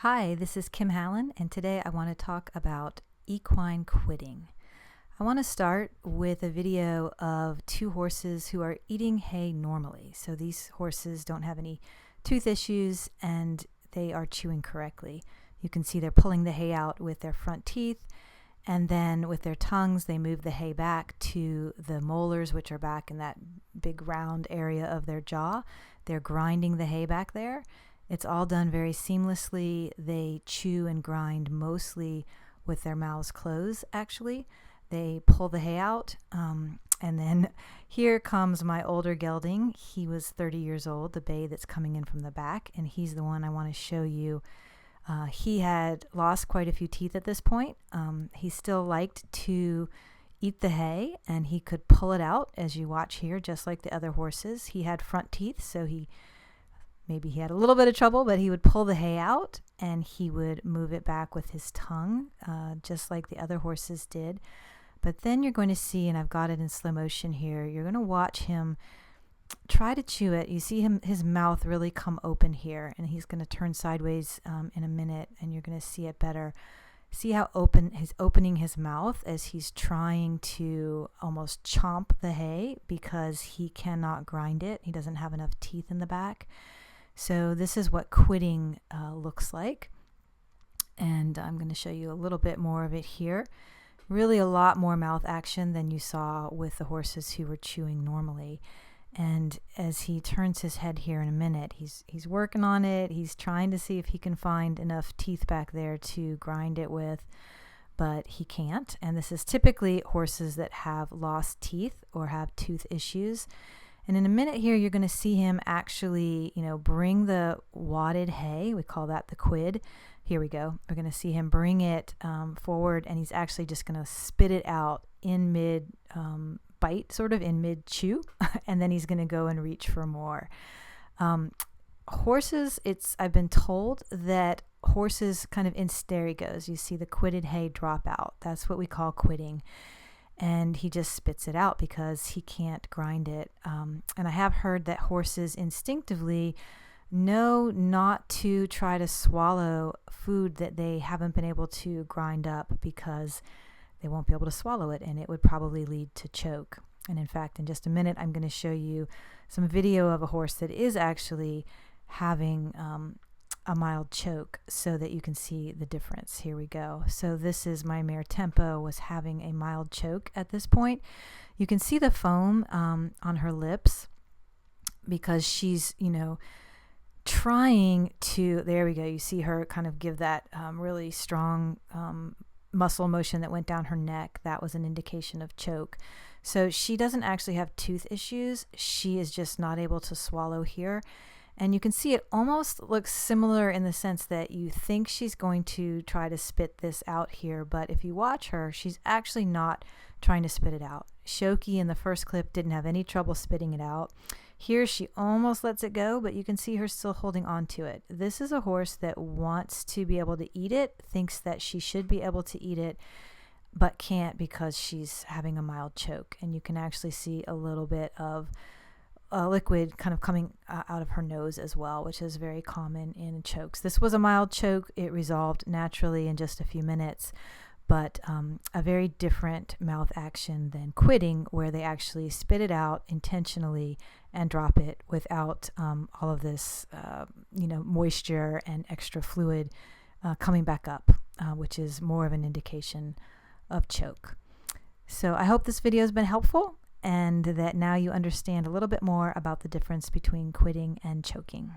Hi, this is Kim Hallin, and today I want to talk about equine quitting. I want to start with a video of two horses who are eating hay normally. So these horses don't have any tooth issues and they are chewing correctly. You can see they're pulling the hay out with their front teeth, and then with their tongues they move the hay back to the molars, which are back in that big round area of their jaw. They're grinding the hay back there. It's all done very seamlessly. They chew and grind mostly with their mouths closed, actually. They pull the hay out, and then here comes my older gelding. He was 30 years old, the bay that's coming in from the back, and he's the one I want to show you. He had lost quite a few teeth at this point. He still liked to eat the hay, and he could pull it out, as you watch here, just like the other horses. He had front teeth, so maybe he had a little bit of trouble, but he would pull the hay out and he would move it back with his tongue, just like the other horses did. But then you're going to see, and I've got it in slow motion here, you're going to watch him try to chew it. You see his mouth really come open here, and he's going to turn sideways in a minute, and you're going to see it better. See how he's opening his mouth as he's trying to almost chomp the hay because he cannot grind it. He doesn't have enough teeth in the back. So this is what quitting looks like, and I'm going to show you a little bit more of it here. Really a lot more mouth action than you saw with the horses who were chewing normally. And as he turns his head here in a minute, he's working on it. He's trying to see if he can find enough teeth back there to grind it with, but he can't. And this is typically horses that have lost teeth or have tooth issues. And in a minute here, you're going to see him actually, bring the wadded hay. We call that the quid. Here we go. We're going to see him bring it forward, and he's actually just going to spit it out in mid bite, sort of in mid chew, and then he's going to go and reach for more. Horses, I've been told that horses kind of in sterigos, you see the quitted hay drop out. That's what we call quitting. And he just spits it out because he can't grind it. And I have heard that horses instinctively know not to try to swallow food that they haven't been able to grind up because they won't be able to swallow it, and it would probably lead to choke. And in fact, in just a minute, I'm going to show you some video of a horse that is actually having a mild choke so that you can see the difference. Here we go. So this is my mare Tempo was having a mild choke at this point. You can see the foam on her lips because she's, trying to, there we go. You see her kind of give that really strong muscle motion that went down her neck. That was an indication of choke. So she doesn't actually have tooth issues. She is just not able to swallow here. And you can see it almost looks similar in the sense that you think she's going to try to spit this out here, but if you watch her, she's actually not trying to spit it out. Shoki in the first clip didn't have any trouble spitting it out. Here she almost lets it go, but you can see her still holding on to it. This is a horse that wants to be able to eat it, thinks that she should be able to eat it, but can't because she's having a mild choke. And you can actually see a little bit of liquid kind of coming out of her nose as well, which is very common in chokes. This was a mild choke. It resolved naturally in just a few minutes, but a very different mouth action than quitting, where they actually spit it out intentionally and drop it without all of this moisture and extra fluid coming back up, which is more of an indication of choke. So I hope this video has been helpful, and that now you understand a little bit more about the difference between quitting and choking.